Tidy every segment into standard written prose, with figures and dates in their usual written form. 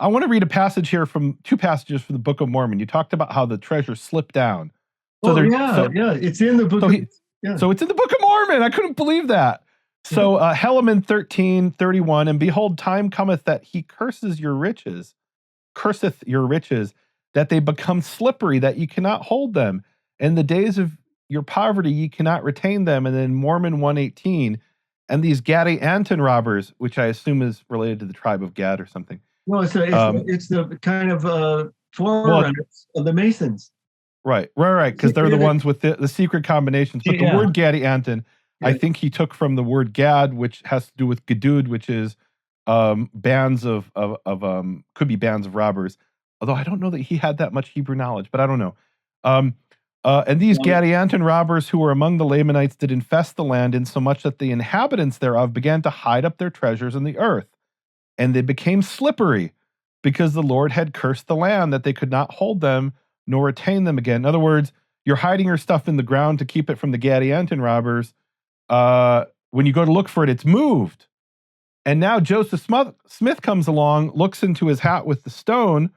I want to read a passage here from two passages from the Book of Mormon. You talked about how the treasure slipped down. So it's in the book. So it's in the Book of Mormon. I couldn't believe that. So Helaman 13:31, and behold, time cometh that he curseth your riches, that they become slippery, that ye cannot hold them. In the days of your poverty, ye cannot retain them. And then Mormon 1:18, and these Gadianton robbers, which I assume is related to the tribe of Gad or something. No, it's the kind of forerunners of the Masons. Right, because they're the ones with the secret combinations. But the word Gadianton, I think he took from the word Gad, which has to do with Gedud, which is bands of could be bands of robbers. Although I don't know that he had that much Hebrew knowledge, but I don't know. And these Gadianton robbers who were among the Lamanites did infest the land, insomuch that the inhabitants thereof began to hide up their treasures in the earth. And they became slippery, because the Lord had cursed the land, that they could not hold them, nor retain them again. In other words, you're hiding your stuff in the ground to keep it from the Gadianton robbers. When you go to look for it, it's moved. And now Joseph Smith comes along, looks into his hat with the stone,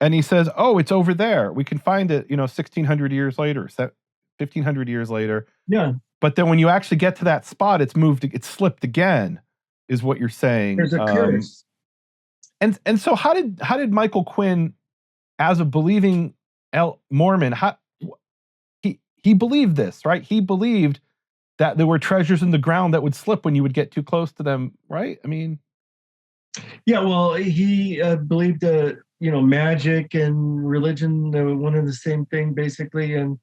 and he says, oh, it's over there. We can find it, 1,600 years later, 1,500 years later. Yeah. But then when you actually get to that spot, it's moved, it's slipped again, is what you're saying. There's a curse. And so how did Michael Quinn, as a believing Mormon, he believed this, right? He believed that there were treasures in the ground that would slip when you would get too close to them, right? I mean, yeah. Well, he believed magic and religion were one and the same thing, basically. And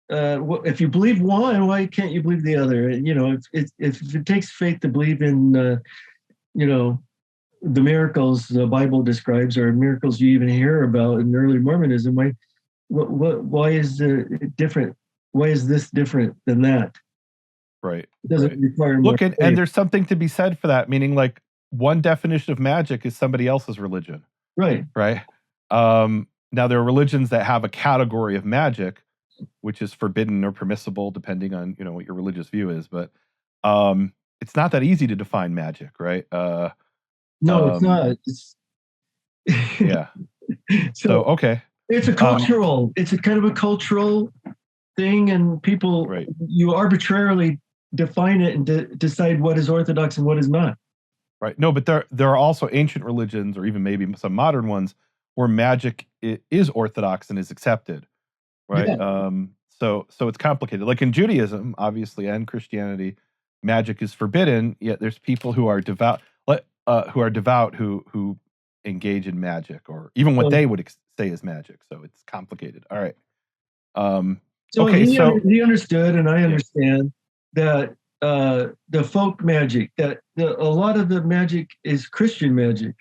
if you believe one, why can't you believe the other? If it takes faith to believe in the miracles the Bible describes, or miracles you even hear about in early Mormonism, why is it different? Why is this different than that? Right. It doesn't require more faith. And there's something to be said for that, meaning like one definition of magic is somebody else's religion. Right. Right. Now there are religions that have a category of magic, which is forbidden or permissible, depending on, what your religious view is. But it's not that easy to define magic, right? No, it's not. Yeah. So, okay. It's a cultural, it's a kind of a cultural thing, and people, you arbitrarily define it and decide what is orthodox and what is not. Right. No, but there are also ancient religions, or even maybe some modern ones, where magic is orthodox and is accepted. Right. Yeah. So it's complicated. Like in Judaism, obviously, and Christianity, magic is forbidden. Yet there's people who are devout, who engage in magic, or even what they would say is magic. So it's complicated. All right. He understood, and I understand that the folk magic, that a lot of the magic is Christian magic.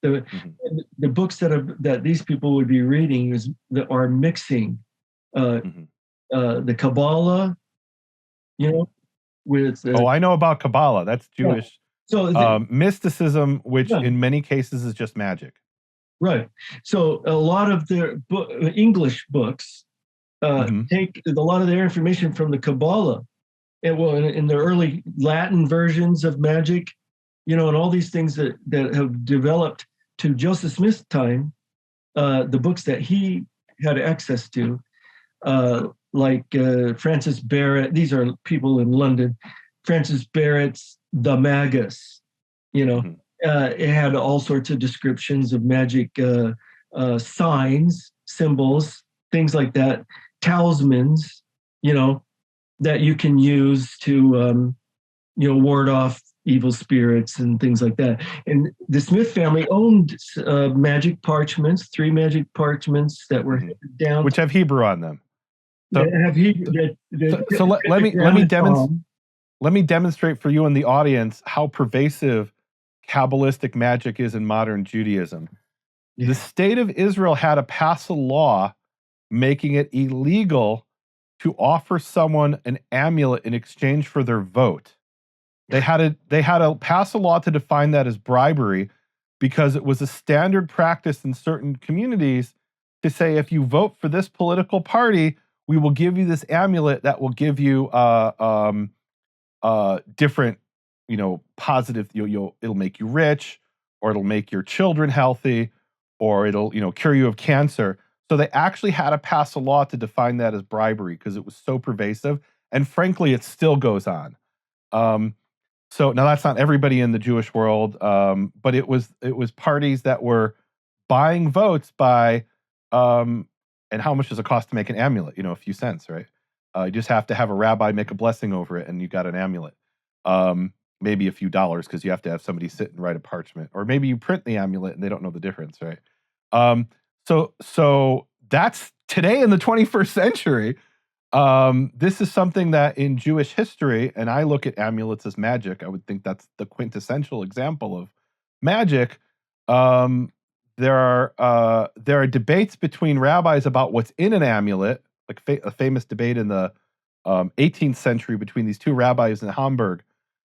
The books that these people would be reading are mixing the Kabbalah, with. I know about Kabbalah. That's Jewish. Yeah. So mysticism, which in many cases is just magic. Right. So a lot of their English books take a lot of their information from the Kabbalah, and in the early Latin versions of magic, and all these things that have developed to Joseph Smith's time, the books that he had access to, like Francis Barrett. These are people in London. Francis Barrett's The Magus, it had all sorts of descriptions of magic, signs, symbols, things like that, talismans, that you can use to, ward off evil spirits and things like that. And the Smith family owned magic parchments, 3 magic parchments that were handed down, which have Hebrew on them. So, let me demonstrate for you and the audience how pervasive Kabbalistic magic is in modern Judaism. Yeah. The state of Israel had to pass a law making it illegal to offer someone an amulet in exchange for their vote. They had to pass a law to define that as bribery, because it was a standard practice in certain communities to say, if you vote for this political party, we will give you this amulet that will give you different, positive. It'll make you rich, or it'll make your children healthy, or it'll, cure you of cancer. So they actually had to pass a law to define that as bribery because it was so pervasive. And frankly, it still goes on. So now that's not everybody in the Jewish world, but it was parties that were buying votes by, and how much does it cost to make an amulet? A few cents, right? You just have to have a rabbi make a blessing over it, and you got an amulet. Maybe a few dollars because you have to have somebody sit and write a parchment, or maybe you print the amulet and they don't know the difference, right? So that's today in the 21st century. This is something that in Jewish history, and I look at amulets as magic. I would think that's the quintessential example of magic. There are debates between rabbis about what's in an amulet, like a famous debate in the 18th century between these two rabbis in Hamburg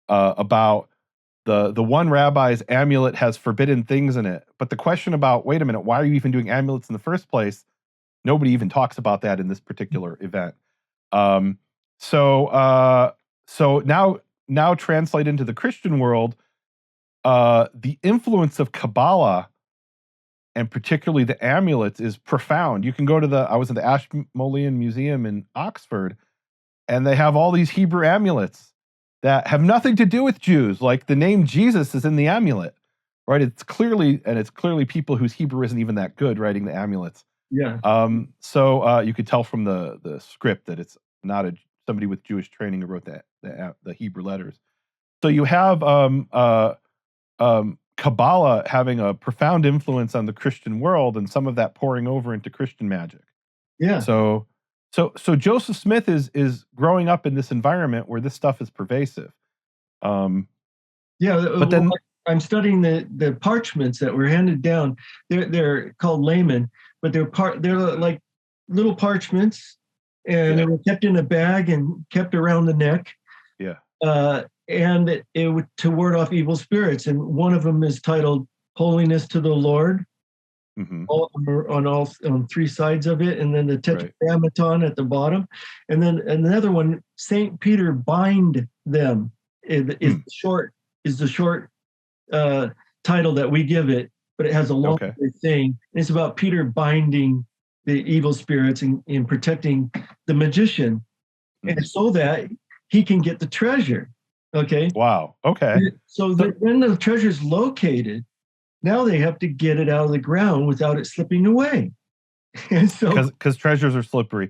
about the one rabbi's amulet has forbidden things in it. But the question about, wait a minute, why are you even doing amulets in the first place? Nobody even talks about that in this particular event. So now translate into the Christian world, the influence of Kabbalah and particularly the amulets is profound. You can go to I was at the Ashmolean Museum in Oxford, and they have all these Hebrew amulets that have nothing to do with Jews. Like the name Jesus is in the amulet, right? It's clearly people whose Hebrew isn't even that good writing the amulets. Yeah. So you could tell from the script that it's not somebody with Jewish training who wrote the Hebrew letters. So you have Kabbalah having a profound influence on the Christian world, and some of that pouring over into Christian magic. Yeah. So Joseph Smith is growing up in this environment where this stuff is pervasive. But then I'm studying the parchments that were handed down. They're called laymen, but they're like little parchments, and they were kept in a bag and kept around the neck. Yeah. And it would to ward off evil spirits. And one of them is titled "Holiness to the Lord," on three sides of it, and then the Tetragrammaton at the bottom, and then another one, Saint Peter bind them, is the short title that we give it, but it has a longer thing. It's about Peter binding the evil spirits and protecting the magician, and so that he can get the treasure. Okay. Wow. Okay. So when the treasure is located, now they have to get it out of the ground without it slipping away. And so, because treasures are slippery.